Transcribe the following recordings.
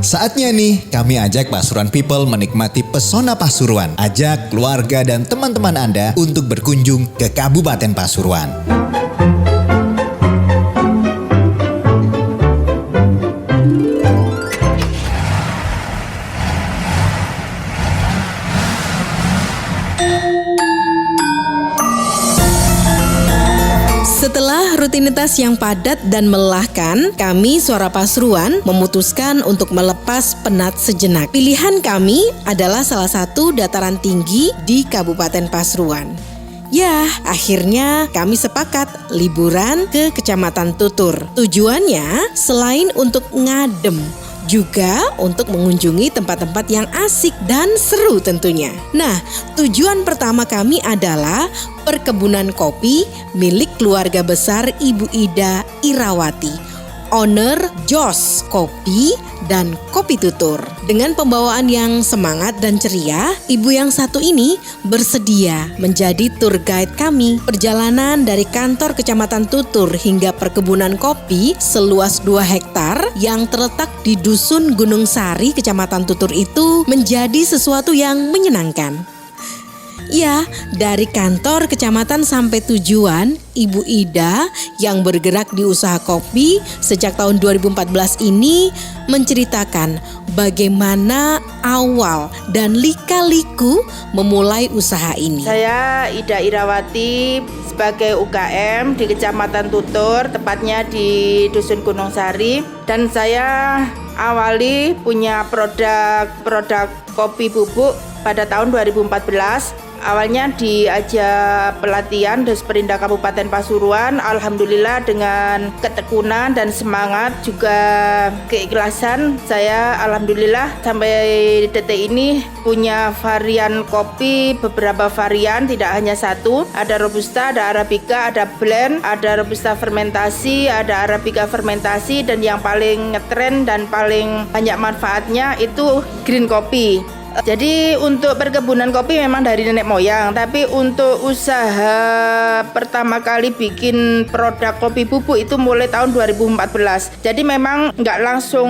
Saatnya nih, kami ajak Pasuruan People menikmati pesona Pasuruan. Ajak keluarga dan teman-teman Anda untuk berkunjung ke Kabupaten Pasuruan. Setelah rutinitas yang padat dan melelahkan, kami Suara Pasuruan memutuskan untuk melepas penat sejenak. Pilihan kami adalah salah satu dataran tinggi di Kabupaten Pasuruan. Ya, akhirnya kami sepakat liburan ke Kecamatan Tutur. Tujuannya selain untuk ngadem, juga untuk mengunjungi tempat-tempat yang asik dan seru tentunya. Nah, tujuan pertama kami adalah perkebunan kopi milik keluarga besar Ibu Ida Irawati, owner Jos Kopi dan Kopi Tutur. Dengan pembawaan yang semangat dan ceria, ibu yang satu ini bersedia menjadi tour guide kami. Perjalanan dari kantor Kecamatan Tutur hingga perkebunan kopi seluas 2 hektar yang terletak di Dusun Gunung Sari, Kecamatan Tutur itu menjadi sesuatu yang menyenangkan. Ya, dari kantor kecamatan sampai tujuan, Ibu Ida yang bergerak di usaha kopi sejak tahun 2014 ini menceritakan bagaimana awal dan lika-liku memulai usaha ini. Saya Ida Irawati sebagai UKM di Kecamatan Tutur, tepatnya di Dusun Gunung Sari, dan saya awali punya produk kopi bubuk pada tahun 2014. Awalnya diajak pelatihan Disperindah Kabupaten Pasuruan. Alhamdulillah dengan ketekunan dan semangat juga keikhlasan, saya alhamdulillah sampai detik ini punya varian kopi, beberapa varian, tidak hanya satu. Ada Robusta, ada Arabica, ada blend, ada Robusta fermentasi, ada Arabica fermentasi, dan yang paling ngetren dan paling banyak manfaatnya itu green kopi. Jadi untuk perkebunan kopi memang dari nenek moyang, tapi untuk usaha pertama kali bikin produk kopi bubuk itu mulai tahun 2014. Jadi memang nggak langsung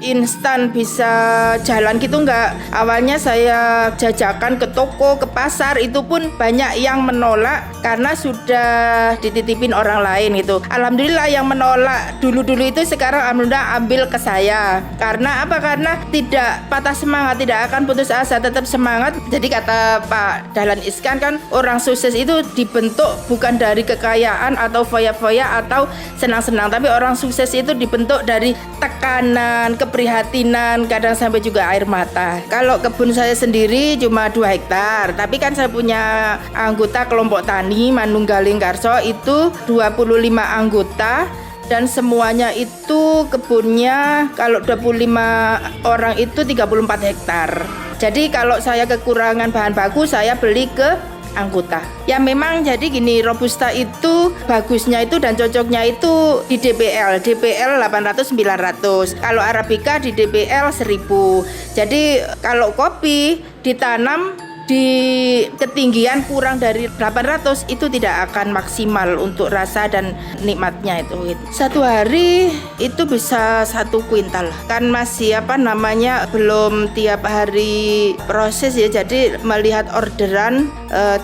instan bisa jalan gitu, nggak. Awalnya saya jajakan ke toko, ke pasar, itu pun banyak yang menolak karena sudah dititipin orang lain gitu. Alhamdulillah yang menolak dulu-dulu itu sekarang alhamdulillah ambil ke saya. Karena apa? Karena tidak patah semangat, tidak akan putus asa, tetap semangat. Jadi kata Pak Dahlan Iskan kan, orang sukses itu dibentuk bukan dari kekayaan atau foya-foya atau senang-senang, tapi orang sukses itu dibentuk dari tekanan, keprihatinan, kadang sampai juga air mata. Kalau kebun saya sendiri cuma 2 hektar, tapi kan saya punya anggota kelompok tani Manunggaling Karso itu 25 anggota. Dan semuanya itu kebunnya kalau 25 orang itu 34 hektar. Jadi kalau saya kekurangan bahan baku, saya beli ke anggota. Ya memang jadi gini, Robusta itu bagusnya itu dan cocoknya itu di DBL 800-900. Kalau Arabica di DBL 1000. Jadi kalau kopi ditanam di ketinggian kurang dari 800 itu tidak akan maksimal untuk rasa dan nikmatnya itu. Satu hari itu bisa 1 kuintal. Kan masih belum tiap hari proses ya, jadi melihat orderan.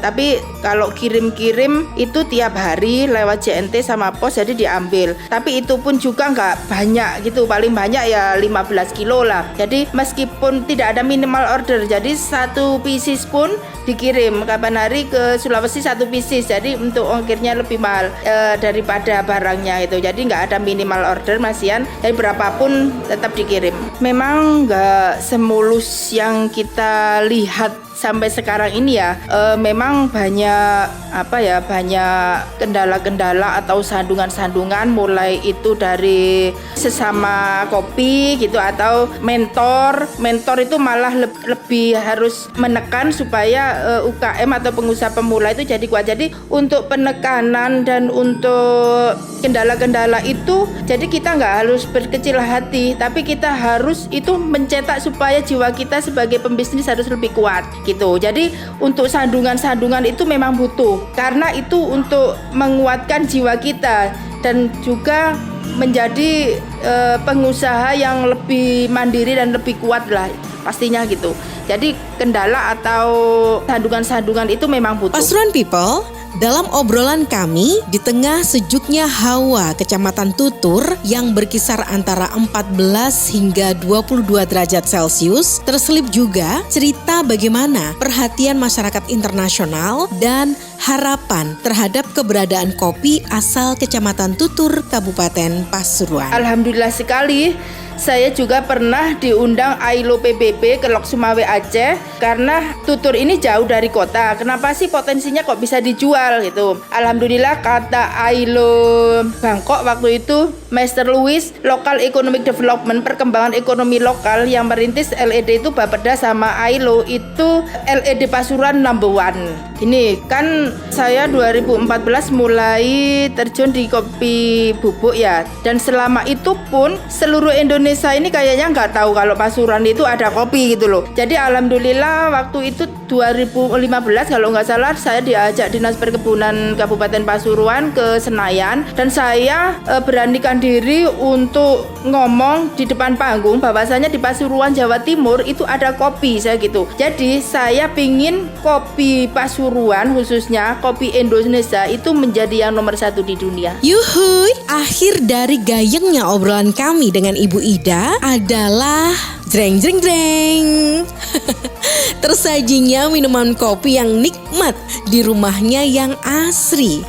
Tapi kalau kirim-kirim itu tiap hari lewat JNT sama pos, jadi diambil. Tapi itu pun juga nggak banyak gitu, paling banyak ya 15 kilo lah. Jadi meskipun tidak ada minimal order, jadi 1 pieces pun dikirim kapan hari ke Sulawesi 1 pieces, jadi untuk ongkirnya lebih mahal daripada barangnya itu. Jadi nggak ada minimal order, masihan, jadi berapapun tetap dikirim. Memang nggak semulus yang kita lihat sampai sekarang ini ya. Memang banyak kendala-kendala atau sandungan-sandungan, mulai itu dari sesama kopi gitu, atau mentor itu malah lebih harus menekan supaya UKM atau pengusaha pemula itu jadi kuat. Jadi untuk penekanan dan untuk kendala-kendala itu, jadi kita nggak harus berkecil hati, tapi kita harus itu mencetak supaya jiwa kita sebagai pembisnis harus lebih kuat gitu. Jadi untuk sandungan-sandungan itu memang butuh, karena itu untuk menguatkan jiwa kita dan juga menjadi pengusaha yang lebih mandiri dan lebih kuat lah pastinya gitu. Jadi kendala atau sandungan-sandungan itu memang butuh. Pasuruan People, dalam obrolan kami di tengah sejuknya hawa Kecamatan Tutur yang berkisar antara 14 hingga 22 derajat Celcius, terselip juga cerita bagaimana perhatian masyarakat internasional dan harapan terhadap keberadaan kopi asal Kecamatan Tutur, Kabupaten Pasuruan. Alhamdulillah sekali. Saya juga pernah diundang AILO PBB ke Lok Sumawe Aceh karena Tutur ini jauh dari kota. Kenapa sih potensinya kok bisa dijual gitu? Alhamdulillah kata AILO Bangkok waktu itu, Master Louis, Local Economic Development, perkembangan ekonomi lokal yang merintis LED itu Bapeda sama AILO itu LED Pasuruan number 1. Ini kan saya 2014 mulai terjun di kopi bubuk ya, dan selama itu pun seluruh Indonesia ini kayaknya nggak tahu kalau Pasuruan itu ada kopi gitu loh. Jadi alhamdulillah waktu itu 2015 kalau nggak salah saya diajak Dinas Perkebunan Kabupaten Pasuruan ke Senayan, dan saya beranikan diri untuk ngomong di depan panggung bahwasanya di Pasuruan Jawa Timur itu ada kopi saya gitu. Jadi saya pingin kopi Pasuruan khususnya kopi Indonesia itu menjadi yang nomor 1 di dunia. Yuhuy, akhir dari gayengnya obrolan kami dengan Ibu Ida adalah jreng jreng jreng. Tersajinya minuman kopi yang nikmat di rumahnya yang asri.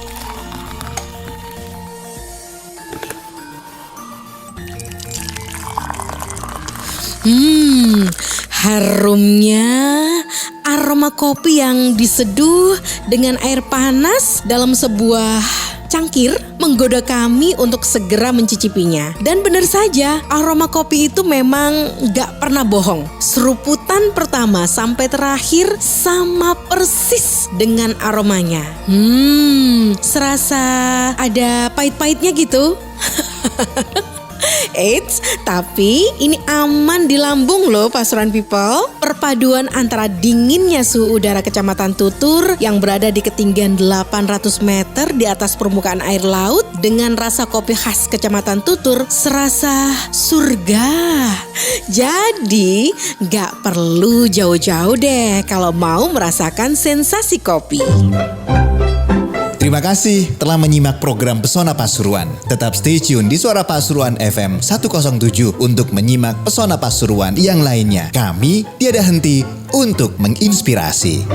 Harumnya aroma kopi yang diseduh dengan air panas dalam sebuah cangkir menggoda kami untuk segera mencicipinya. Dan benar saja, aroma kopi itu memang gak pernah bohong. Seruputan pertama sampai terakhir sama persis dengan aromanya. Serasa ada pahit-pahitnya gitu. Eits, tapi ini aman di lambung loh Pasuruan People. Perpaduan antara dinginnya suhu udara Kecamatan Tutur yang berada di ketinggian 800 meter di atas permukaan air laut dengan rasa kopi khas Kecamatan Tutur serasa surga. Jadi gak perlu jauh-jauh deh kalau mau merasakan sensasi kopi. Terima kasih telah menyimak program Pesona Pasuruan. Tetap stay tune di Suara Pasuruan FM 107 untuk menyimak Pesona Pasuruan yang lainnya. Kami tiada henti untuk menginspirasi.